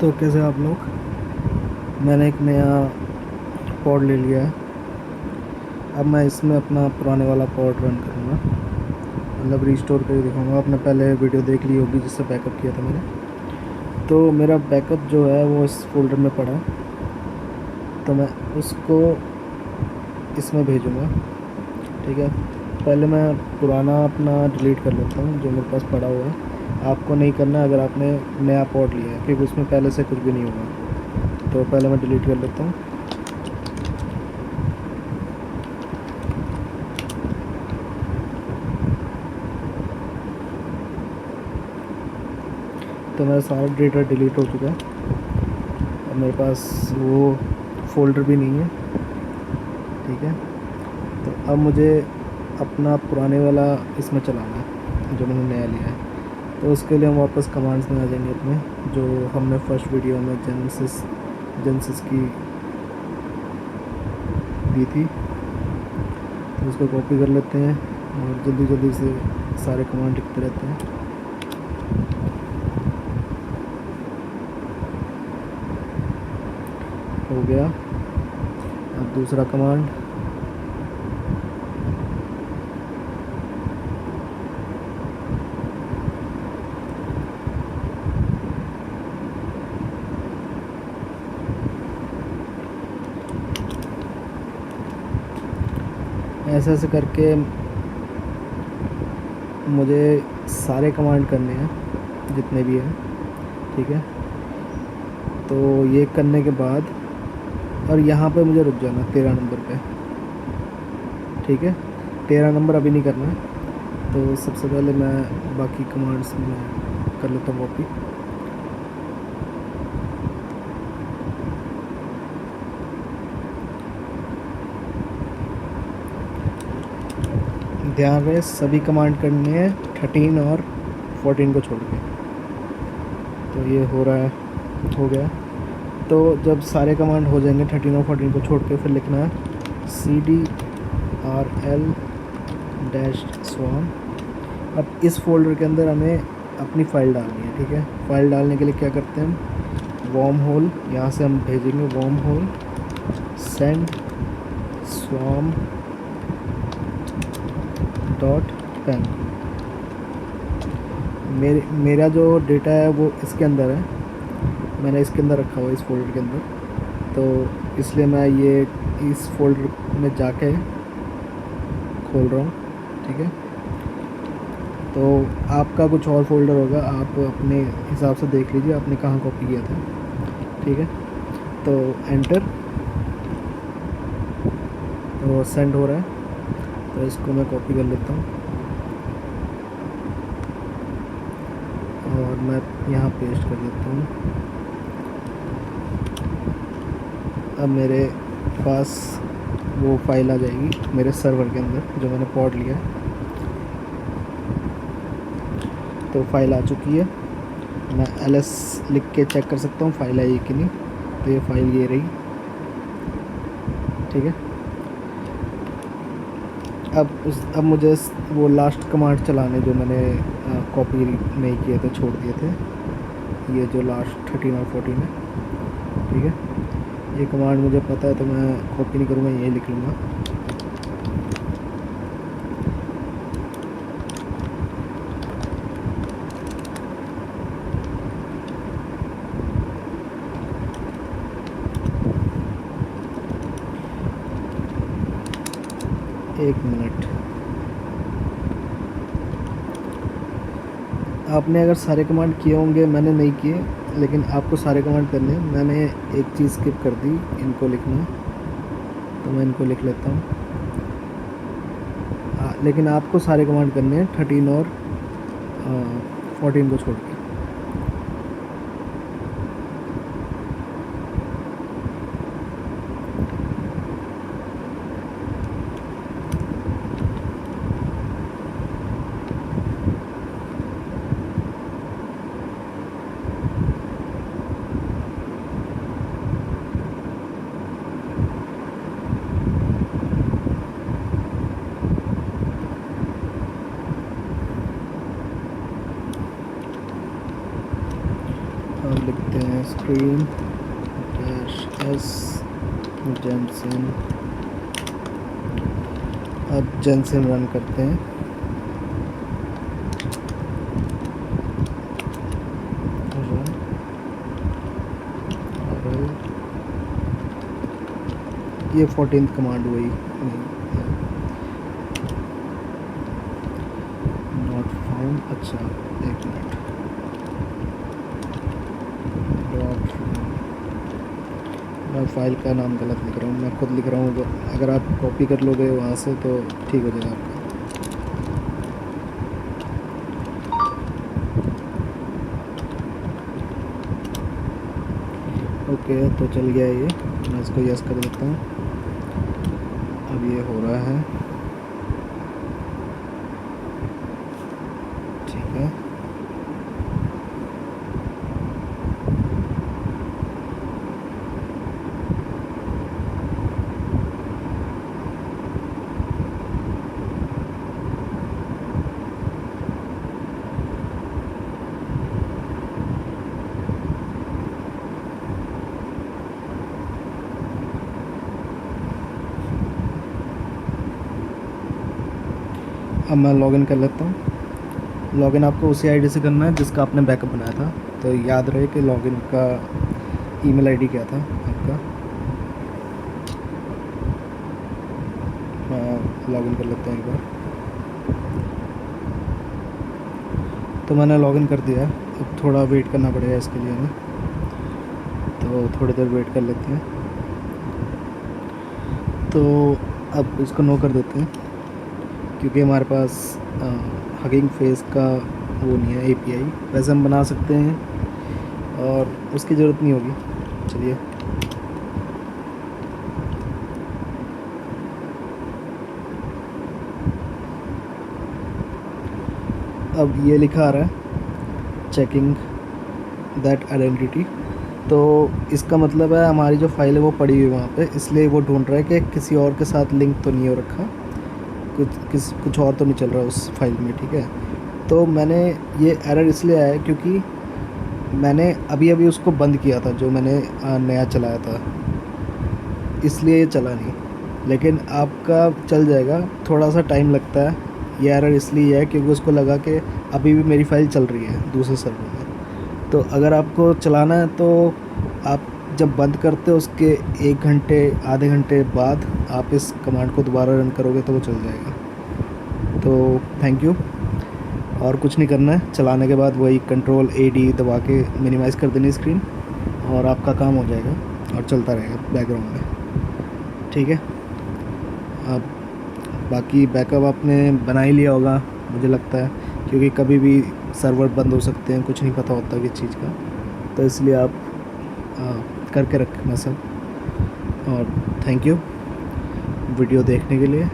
तो कैसे आप लोग। मैंने एक नया पॉड ले लिया है। अब मैं इसमें अपना पुराने वाला पॉड रन करूँगा, मतलब रिस्टोर करके दिखाऊंगा। आपने पहले वीडियो देख ली होगी जिससे बैकअप किया था मैंने। तो मेरा बैकअप जो है वो इस फोल्डर में पड़ा है, तो मैं उसको इसमें भेजूँगा। ठीक है, पहले मैं पुराना अपना डिलीट कर लेता हूँ जो मेरे पास पड़ा हुआ है। आपको नहीं करना है अगर आपने नया पॉड लिया है, क्योंकि उसमें पहले से कुछ भी नहीं होगा। तो पहले मैं डिलीट कर लेता हूँ। तो मेरा सारा डेटा डिलीट हो चुका है। अब मेरे पास वो फ़ोल्डर भी नहीं है। ठीक है, तो अब मुझे अपना पुराने वाला इसमें चलाना है जो मैंने नया लिया है। तो उसके लिए हम वापस कमांड्स में आ जाएंगे अपने, जो हमने फर्स्ट वीडियो में जेनेसिस की दी थी। तो उसको कॉपी कर लेते हैं और जल्दी जल्दी से सारे कमांड लिखते रहते हैं। हो गया। अब दूसरा कमांड, ऐसे ऐसे करके मुझे सारे कमांड करने हैं जितने भी हैं। ठीक है, तो ये करने के बाद और यहाँ पे मुझे रुक जाना 13 नंबर पे। ठीक है, 13 नंबर अभी नहीं करना है। तो सबसे पहले मैं बाकी कमांड्स में कर लेता हूँ कॉपी। ध्यान रहे सभी कमांड करनी है 13 और 14 को छोड़ के। तो ये हो रहा है, हो गया। तो जब सारे कमांड हो जाएंगे 13 और 14 को छोड़ के, फिर लिखना है cdrl-swarm। अब इस फोल्डर के अंदर हमें अपनी फ़ाइल डालनी है। ठीक है, फ़ाइल डालने के लिए क्या करते हैं हम, वॉर्म होल, यहाँ से हम भेजेंगे वॉर्म होल सेंड स्वाम डॉट पेन। मेरा जो डेटा है वो इसके अंदर है, मैंने इसके अंदर रखा हुआ है इस फोल्डर के अंदर। तो इसलिए मैं ये इस फोल्डर में जाके खोल रहा हूँ। ठीक है, तो आपका कुछ और फोल्डर होगा, आप अपने हिसाब से देख लीजिए आपने कहाँ कॉपी किया था। ठीक है, तो एंटर। तो सेंड हो रहा है, तो इसको मैं कॉपी कर लेता हूँ और मैं यहाँ पेस्ट कर देता हूँ। अब मेरे पास वो फाइल आ जाएगी मेरे सर्वर के अंदर जो मैंने पॉड लिया है। तो फाइल आ चुकी है, मैं ls लिख के चेक कर सकता हूँ फाइल आई कि नहीं। तो ये फाइल ये रही। ठीक है, अब मुझे वो लास्ट कमांड चलाने जो मैंने कॉपी नहीं किए थे, छोड़ दिए थे, ये जो लास्ट 13 और 14 है। ठीक है, ये कमांड मुझे पता है तो मैं कॉपी नहीं करूँगा, यही लिख लूँगा। एक मिनट, आपने अगर सारे कमांड किए होंगे, मैंने नहीं किए, लेकिन आपको सारे कमांड करने हैं। मैंने एक चीज़ स्किप कर दी, इनको लिखना, तो मैं इनको लिख लेता हूँ। लेकिन आपको सारे कमांड करने हैं 13 और 14 को छोड़ के। Screen dash S Jensen. अब जेनसेन रन करते हैं। रन और ये 14th कमांड हुई नहीं, नॉट फाउंड। अच्छा एक मिनट, डॉट, मैं फाइल का नाम गलत लिख रहा हूँ, मैं खुद लिख रहा हूँ। अगर आप कॉपी कर लोगे वहाँ से तो ठीक हो जाएगा आपका। ओके तो चल गया ये, मैं इसको यस कर देता हूँ। अब ये हो रहा है, ठीक है। अब मैं लॉगिन कर लेता हूँ। लॉगिन आपको उसी आईडी से करना है जिसका आपने बैकअप बनाया था, तो याद रहे कि लॉगिन का ईमेल आईडी क्या था आपका। मैं लॉगिन कर लेता हूँ एक बार। तो मैंने लॉगिन कर दिया है, अब थोड़ा वेट करना पड़ेगा इसके लिए हमें, तो थोड़ी देर वेट कर लेते हैं। तो अब इसको नो कर देते हैं क्योंकि हमारे पास हगिंग फेस का वो नहीं है एपीआई। वैसे हम बना सकते हैं और उसकी ज़रूरत नहीं होगी। चलिए अब ये लिखा आ रहा है चेकिंग दैट आइडेंटिटी, तो इसका मतलब है हमारी जो फाइल है वो पड़ी हुई है वहाँ पे, इसलिए वो ढूंढ रहा है कि किसी और के साथ लिंक तो नहीं हो रखा, कुछ और तो नहीं चल रहा उस फाइल में, ठीक है। तो मैंने ये एरर इसलिए आया है क्योंकि मैंने अभी अभी उसको बंद किया था जो मैंने नया चलाया था, इसलिए ये चला नहीं। लेकिन आपका चल जाएगा, थोड़ा सा टाइम लगता है। ये एरर इसलिए है क्योंकि उसको लगा कि अभी भी मेरी फ़ाइल चल रही है दूसरे सर्वर में। तो अगर आपको चलाना है तो आप जब बंद करते हो उसके 1 घंटे आधे घंटे बाद आप इस कमांड को दोबारा रन करोगे तो वो चल जाएगा। तो थैंक यू, और कुछ नहीं करना है। चलाने के बाद वही Ctrl+AD दबा के मिनिमाइज़ कर देनी स्क्रीन और आपका काम हो जाएगा और चलता रहेगा बैकग्राउंड में, ठीक है। अब बाकी बैकअप आपने बना ही लिया होगा मुझे लगता है, क्योंकि कभी भी सर्वर बंद हो सकते हैं, कुछ नहीं पता होता किस चीज़ का, तो इसलिए आप करके रखना सब। और थैंक यू वीडियो देखने के लिए।